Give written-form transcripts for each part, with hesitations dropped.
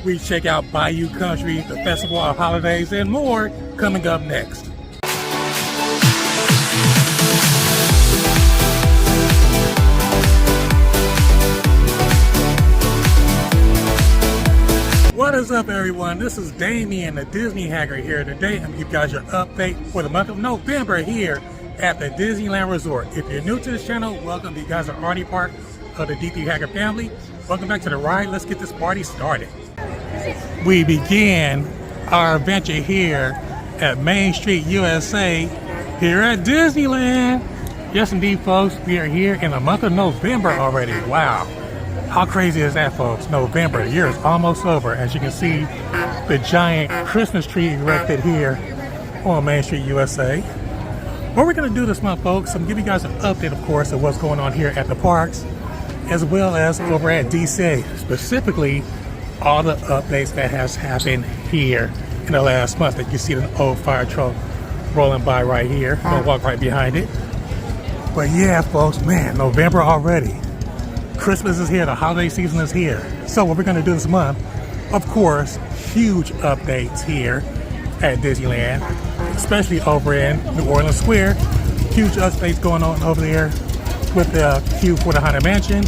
We check out Bayou Country, the Festival of Holidays, and more coming up next. What is up, everyone? This is Damien, the Disney Hacker here. Today, I'm going to give you guys your update for the month of November here at the Disneyland Resort. If you're new to this channel, welcome. You guys are already part of the D3 Hacker family. Welcome back to the ride. Let's get this party started. We began our adventure here at Main Street, USA, here at Disneyland. Yes, indeed, folks. We are here in the month of November already. Wow. How crazy is that, folks? November, the year is almost over. As you can see, the giant Christmas tree erected here on Main Street, USA. What we're going to do this month, folks, I'm going to give you guys an update, of course, of what's going on here at the parks, as well as over at U.S.A. Specifically, all the updates that has happened here in the last month. That you see the old fire truck rolling by right here. I'm going to walk right behind it. But yeah, folks, man, November already. Christmas is here, the holiday season is here. So what we're going to do this month, of course, huge updates here at Disneyland, especially over in New Orleans Square. Huge updates going on over there with the queue for the Haunted Mansion,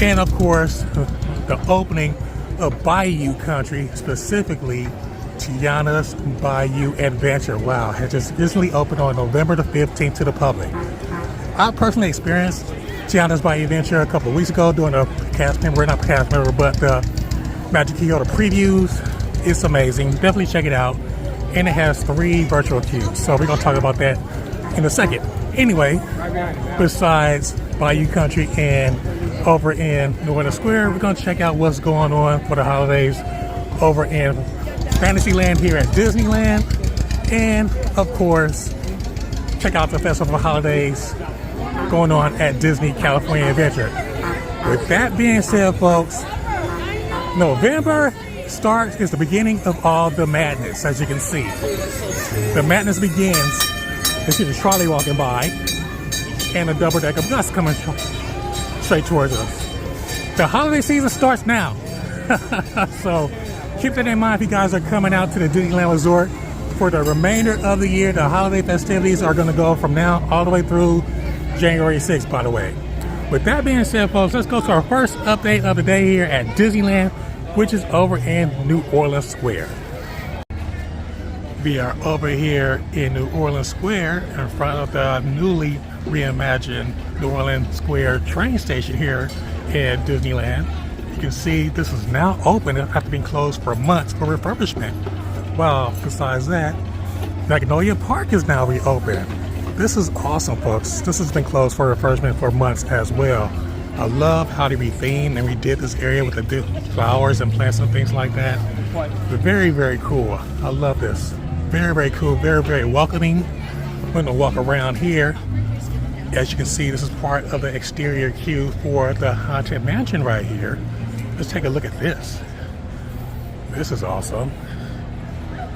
and of course, the opening of Bayou Country, specifically Tiana's Bayou Adventure. Wow, it just recently opened on November the 15th to the public. I personally experienced Tiana's Bayou Adventure a couple of weeks ago doing a cast member, not cast member, but the Magic Kyoto previews. It's amazing. Definitely check it out. And it has 3 virtual queues. So we're going to talk about that in a second. Anyway, besides Bayou Country and over in New Orleans Square, we're going to check out what's going on for the holidays over in Fantasyland here at Disneyland. And of course, check out the Festival of Holidays going on at Disney California Adventure. With that being said, folks, November is the beginning of all the madness. As you can see, the madness begins. You see the trolley walking by and a double-decker bus coming straight towards us. The holiday season starts now. So keep that in mind if you guys are coming out to the Disneyland Resort for the remainder of the year. The holiday festivities are going to go from now all the way through January 6th, by the way. With that being said, folks, let's go to our first update of the day here at Disneyland, which is over in New Orleans Square. We are over here in New Orleans Square in front of the newly reimagined New Orleans Square train station here at Disneyland. You can see this is now open after being closed for months for refurbishment. Well, besides that, Magnolia Park is now reopened. This is awesome, folks. This has been closed for refurbishment for months as well. I love how they rethemed and redid this area with the flowers and plants and things like that. They're very, very cool. I love this. Very, very cool. Very, very welcoming. I'm going to walk around here. As you can see, this is part of the exterior queue for the Haunted Mansion right here. Let's take a look at this. This is awesome.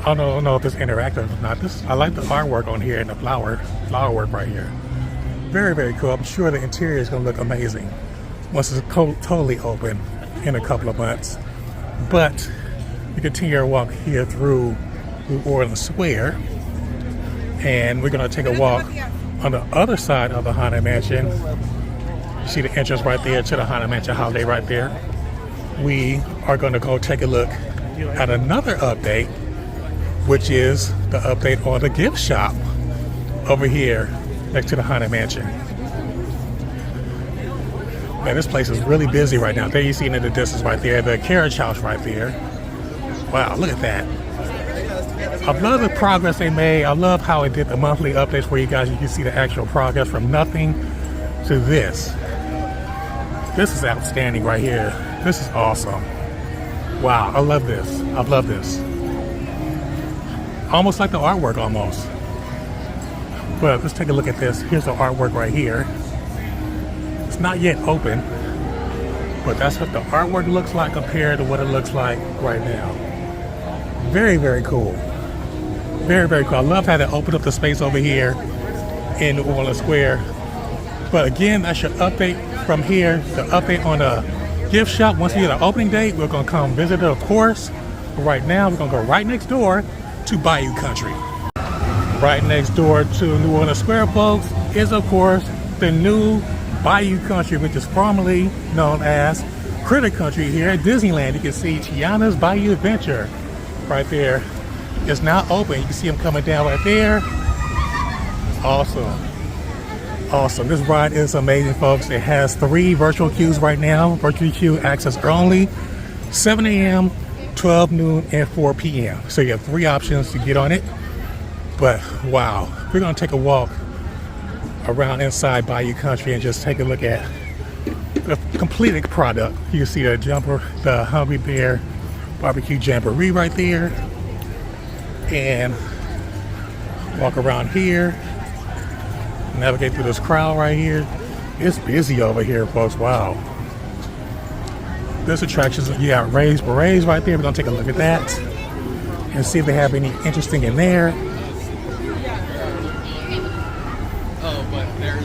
I don't know if it's interactive or not. I like the artwork on here and the flower work right here. Very, very cool. I'm sure the interior is going to look amazing once it's totally open in a couple of months. But we continue our walk here through New Orleans Square, and we're going to take a walk on the other side of the Haunted Mansion. You see the entrance right there to the Haunted Mansion holiday right there. We are going to go take a look at another update, which is the update on the gift shop over here next to the Haunted Mansion. Man, this place is really busy right now. There you see it in the distance right there, the carriage house right there. Wow, look at that. I love the progress they made. I love how it did the monthly updates where you can see the actual progress from nothing to this. This is outstanding right here. This is awesome. Wow, I love this. I love this. Almost like the artwork, almost. But let's take a look at this. Here's the artwork right here. It's not yet open, but that's what the artwork looks like compared to what it looks like right now. Very, very cool. Very, very cool. I love how they opened up the space over here in New Orleans Square. But again, that's your update from here. The update on the gift shop. Once we get an opening date, we're gonna come visit it, of course. But right now, we're gonna go right next door to Bayou Country. Right next door to New Orleans Square, folks, is of course the new Bayou Country, which is formerly known as Critter Country here at Disneyland. You can see Tiana's Bayou Adventure right there. It's now open. You can see them coming down right there. Awesome. Awesome. This ride is amazing, folks. It has 3 virtual queues right now. Virtual queue access early, 7 a.m., 12 noon, and 4 p.m. So you have 3 options to get on it. But wow, we're going to take a walk around inside Bayou Country and just take a look at the completed product. You can see the jumper, the Hungry Bear barbecue jamboree right there. And walk around here, navigate through this crowd right here. It's busy over here, folks. Wow. This attractions, you got Berets right there. We're gonna take a look at that and see if they have any interesting in there.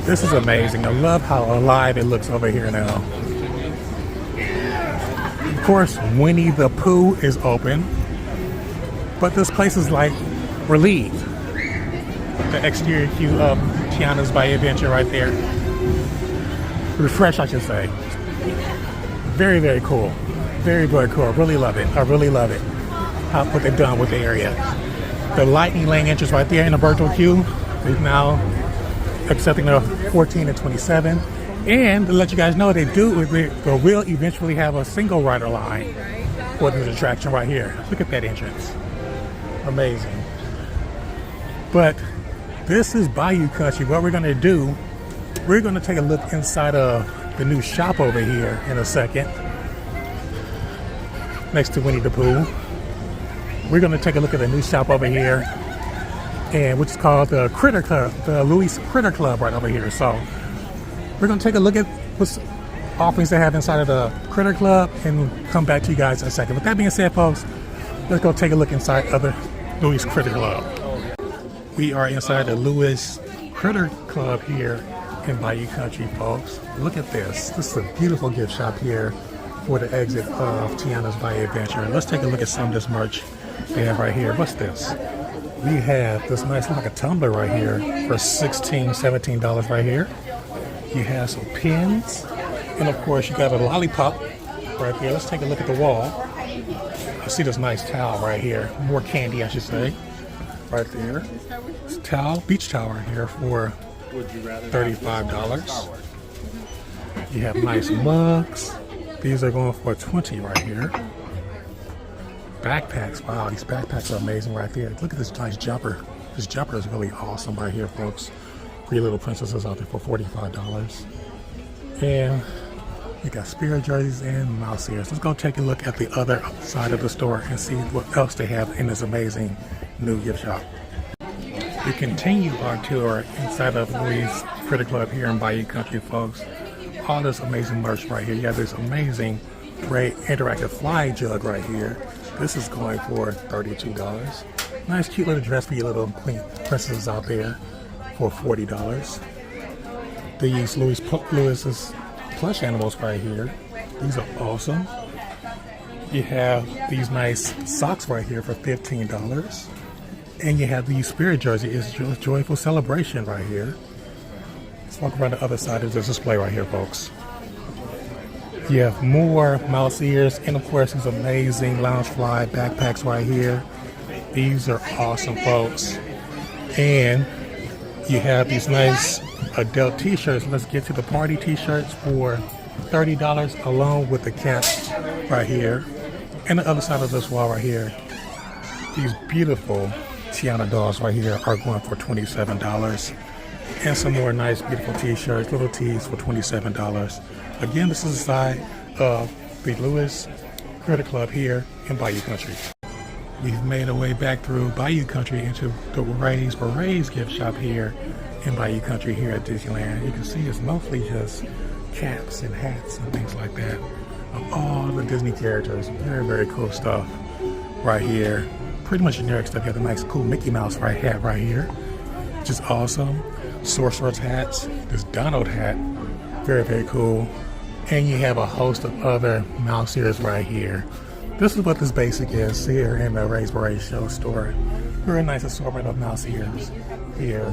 This is amazing. I love how alive it looks over here now. Of course, Winnie the Pooh is open, but this place is like relieved. The exterior queue of Tiana's Bayou Adventure right there. Refresh, I should say. Very, very cool. Very, very cool. I really love it. I really love it. What they've done with the area. The Lightning Lane entrance right there in the virtual queue is now accepting the 14 and 27. And to let you guys know, they will eventually have a single rider line for this attraction right here. Look at that entrance. Amazing. But this is Bayou Country. What we're going to do, we're going to take a look inside of the new shop over here in a second, next to Winnie the Pooh. We're going to take a look at the new shop over here, and which is called the Critter Club, the Louis Critter Club right over here. So we're going to take a look at what offerings they have inside of the Critter Club and come back to you guys in a second. With that being said, folks, let's go take a look inside of the Louis Critter Club. We are inside the Louis Critter Club here in Bayou Country, folks. Look at this. This is a beautiful gift shop here for the exit of Tiana's Bayou Adventure. Let's take a look at some of this merch they have right here. What's this? We have this nice, like a tumbler right here for $16, $17 right here. You have some pins, and of course you got a lollipop right here. Let's take a look at the wall. I see this nice towel right here. More candy, I should say. Right there. It's a towel, beach towel right here for $35. You have nice mugs. These are going for $20 right here. Backpacks. Wow, these backpacks are amazing right there. Look at this nice jumper. This jumper is really awesome right here, folks. 3 little princesses out there for $45. And you got spirit jerseys and mouse ears. Let's go take a look at the other side of the store and see what else they have in this amazing new gift shop. We continue our tour inside of Louis Critter Club here in Bayou Country, folks. All this amazing merch right here. You have this amazing gray interactive fly jug right here. This is going for $32. Nice cute little dress for your little queen princesses out there for $40. These Louis's plush animals right here. These are awesome. You have these nice socks right here for $15. And you have these spirit jersey. It's Joyful Celebration right here. Let's walk around the other side of this display right here, folks. You have more mouse ears, and of course these amazing Loungefly backpacks right here. These are awesome, folks. And you have these nice adult t-shirts. Let's get to the party t-shirts for $30 along with the cap right here. And the other side of this wall right here, these beautiful Tiana dolls right here are going for $27. And some more nice beautiful t-shirts, little tees for $27. Again, this is the side of the Louis Critter Club here in Bayou Country. We've made our way back through Bayou Country into the Berets gift shop here in Bayou Country here at Disneyland. You can see it's mostly just caps and hats and things like that of all the Disney characters. Very, very cool stuff right here. Pretty much generic stuff. You have a nice cool Mickey Mouse hat right here, which is awesome. Sorcerer's hats, this Donald hat, very, very cool. and you have a host of other mouse ears right here. This is what this basic is here in the Raised Berets show store. Very nice assortment of mouse ears here.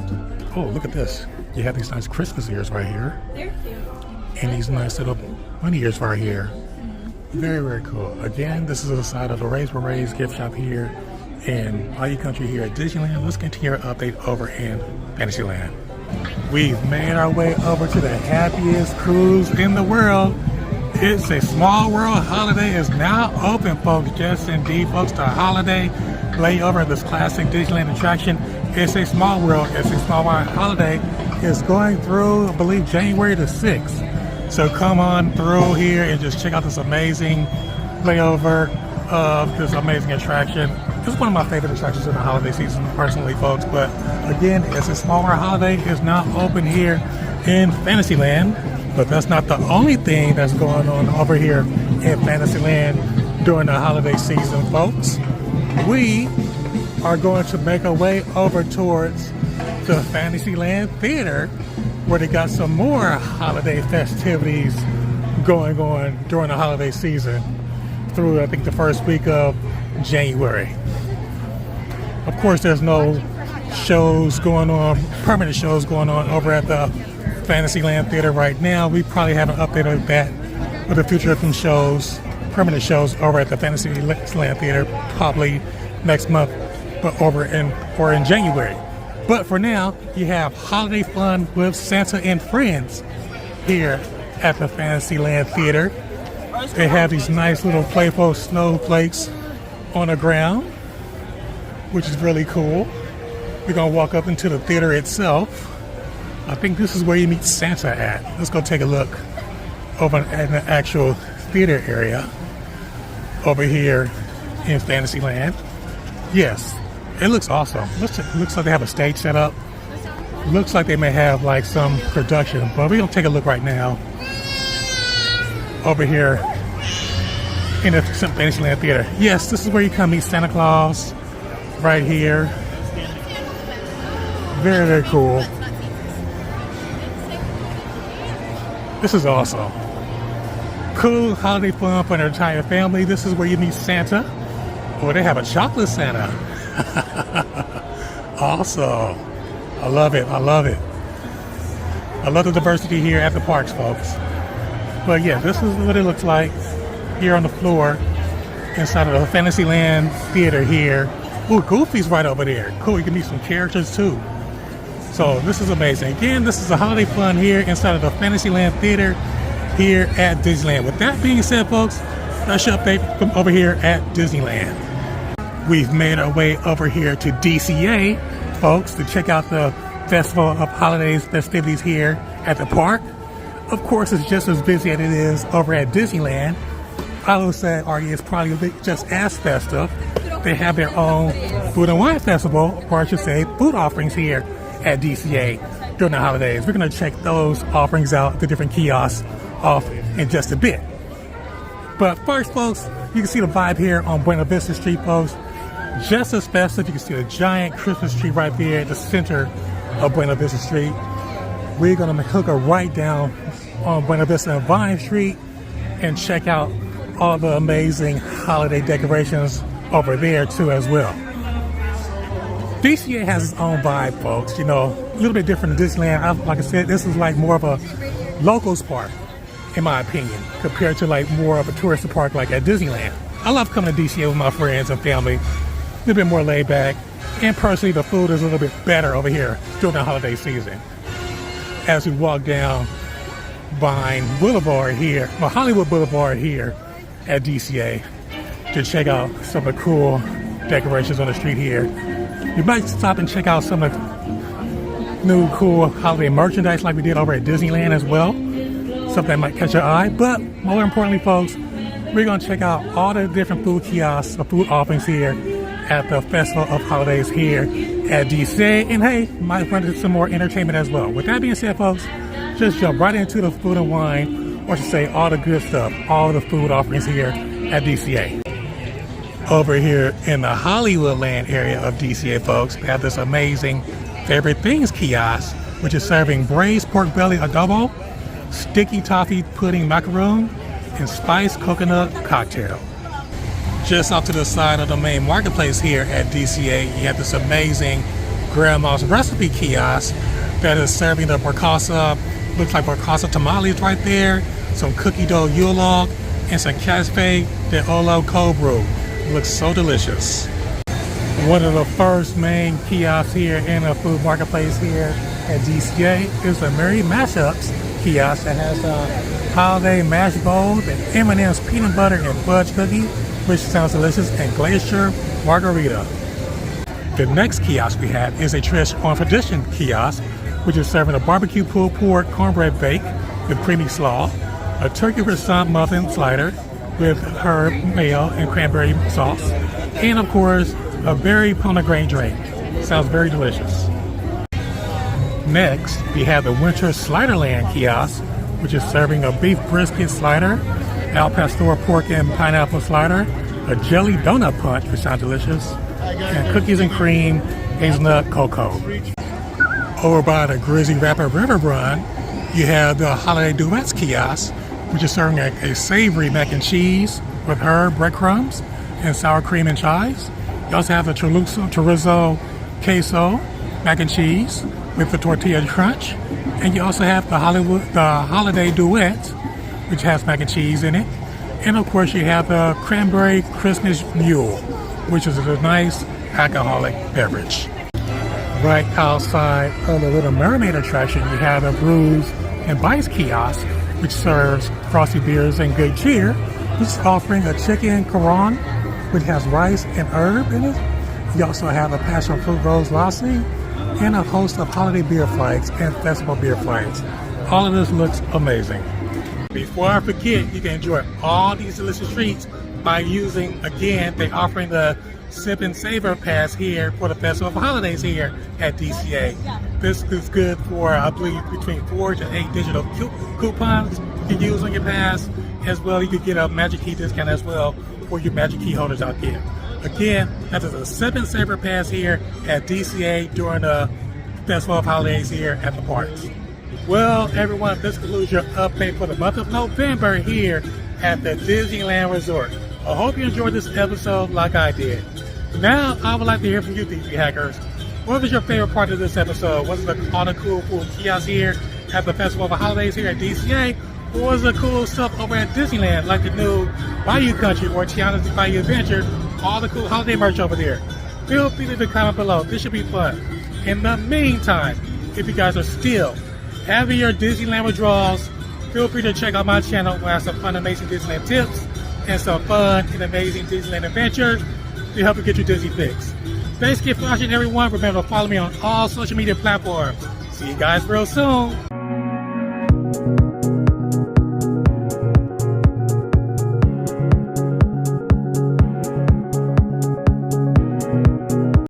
Oh, look at this. You have these nice Christmas ears right here. They're cute. And these nice little bunny ears right here. Very, very cool. Again, this is the side of the Raised Berets gift shop here in Bayou Country here at Disneyland. Let's continue our update over in Fantasyland. We've made our way over to the happiest cruise in the world. It's a Small World Holiday is now open, folks. Yes, indeed, folks. The holiday layover of this classic Disneyland attraction. It's a Small World. It's a Small World Holiday. It's going through, I believe, January the 6th. So come on through here and just check out this amazing layover of this amazing attraction. It's one of my favorite attractions in the holiday season, personally, folks. But again, it's a Small World Holiday. It's now open here in Fantasyland. But that's not the only thing that's going on over here in Fantasyland during the holiday season, folks. We are going to make our way over towards the Fantasyland Theater, where they got some more holiday festivities going on during the holiday season through, I think, the first week of January. Of course, there's no shows going on, permanent shows going on over at the Fantasyland Theater right now. We probably have an update on that for the future of some shows, permanent shows over at the Fantasyland Theater, probably next month, but or in January. But for now, you have holiday fun with Santa and friends here at the Fantasyland Theater. They have these nice little playful snowflakes on the ground, which is really cool. We're gonna walk up into the theater itself. I think this is where you meet Santa at. Let's go take a look over at the actual theater area over here in Fantasyland. Yes, it looks awesome. Looks like they have a stage set up. Looks like they may have like some production, but we're gonna take a look right now over here in the Fantasyland Theater. Yes, this is where you come meet Santa Claus right here. Very, very cool. This is awesome. Cool holiday fun for an entire family. This is where you meet Santa. Oh, they have a chocolate Santa. Awesome. I love it. I love it. I love the diversity here at the parks, folks. But yeah, this is what it looks like here on the floor inside of the Fantasyland Theater here. Oh, Goofy's right over there. Cool, you can meet some characters too. So this is amazing. Again, this is a holiday fun here inside of the Fantasyland Theater here at Disneyland. With that being said, folks, that's your update from over here at Disneyland. We've made our way over here to DCA, folks, to check out the Festival of Holidays festivities here at the park. Of course, it's just as busy as it is over at Disneyland. I would say it's probably just as festive. They have their own food and wine festival, or I should say food offerings here at DCA during the holidays. We're going to check those offerings out, the different kiosks, off in just a bit. But first, folks, you can see the vibe here on Buena Vista Street, folks. Just as festive. You can see the giant Christmas tree right there at the center of Buena Vista Street. We're going to hook her right down on Buena Vista and Vine Street and check out all the amazing holiday decorations over there too as well. DCA has its own vibe, folks. You know, a little bit different than Disneyland. Like I said, this is like more of a locals park, in my opinion, compared to like more of a tourist park like at Disneyland. I love coming to DCA with my friends and family. A little bit more laid back. And personally, the food is a little bit better over here during the holiday season. As we walk down Vine Boulevard here, well, Hollywood Boulevard here at DCA to check out some of the cool decorations on the street here. You might stop and check out some of the new cool holiday merchandise like we did over at Disneyland as well. Something that might catch your eye. But more importantly, folks, we're going to check out all the different food kiosks or food offerings here at the Festival of Holidays here at DCA. And hey, might run into some more entertainment as well. With that being said, folks, just jump right into the food and wine, or I should say all the good stuff, all the food offerings here at DCA. Over here in the Hollywoodland area of DCA, folks, we have this amazing Favorite Things kiosk, which is serving braised pork belly adobo, sticky toffee pudding macaroon, and spiced coconut cocktail. Just off to the side of the main marketplace here at DCA, you have this amazing grandma's recipe kiosk that is serving the barcasa, looks like barcasa tamales right there, some cookie dough yule log, and some cafe de olo cold brew. Looks so delicious. One of the first main kiosks here in the food marketplace here at DCA is the Merry Mashups kiosk that has holiday mash bowls and M&M's peanut butter and fudge cookie, which sounds delicious, and glacier margarita. The next kiosk we have is a Trish on Tradition kiosk, which is serving a barbecue pulled pork cornbread bake with creamy slaw, a turkey croissant muffin slider with herb, mayo, and cranberry sauce, and of course, a berry pomegranate drink. Sounds very delicious. Next, we have the Winter Sliderland kiosk, which is serving a beef brisket slider, al pastor pork and pineapple slider, a jelly donut punch, which sounds delicious, and cookies and cream, hazelnut cocoa. Over by the Grizzly Rapid River Run, you have the Holiday Duets kiosk, which is serving a savory mac and cheese with herb, breadcrumbs, and sour cream and chives. You also have the chorizo queso mac and cheese with the tortilla crunch, and you also have the Holiday Duet, which has mac and cheese in it, and of course you have the Cranberry Christmas Mule, which is a nice alcoholic beverage. Right outside of the Little Mermaid attraction, you have the Brews and Bites kiosk, which serves frosty beers and good cheer, which is offering a chicken coron, which has rice and herb in it. You also have a passion fruit rose lassi and a host of holiday beer flights and festival beer flights. All of this looks amazing. Before I forget, you can enjoy all these delicious treats by using, again, they're offering the Sip and Savor Pass here for the Festival of Holidays here at DCA. This is good for, I believe, between 4 to 8 digital coupons you can use on your pass. As well, you can get a Magic Key discount as well for your Magic Key holders out there. Again, that is a Sip and Savor Pass here at DCA during the Festival of Holidays here at the parks. Well, everyone, this concludes your update for the month of November here at the Disneyland Resort. I hope you enjoyed this episode like I did. Now, I would like to hear from you, DP Hackers. What was your favorite part of this episode? Was it all the cool kiosks here at the Festival of Holidays here at DCA? Or was it the cool stuff over at Disneyland, like the new Bayou Country or Tiana's Bayou Adventure? All the cool holiday merch over there. Feel free to leave a comment below. This should be fun. In the meantime, if you guys are still having your Disneyland withdrawals, feel free to check out my channel where I have some fun, amazing Disneyland tips and some fun and amazing Disneyland adventures to help you get your Disney fix. Thanks again for watching, everyone. Remember to follow me on all social media platforms. See you guys real soon.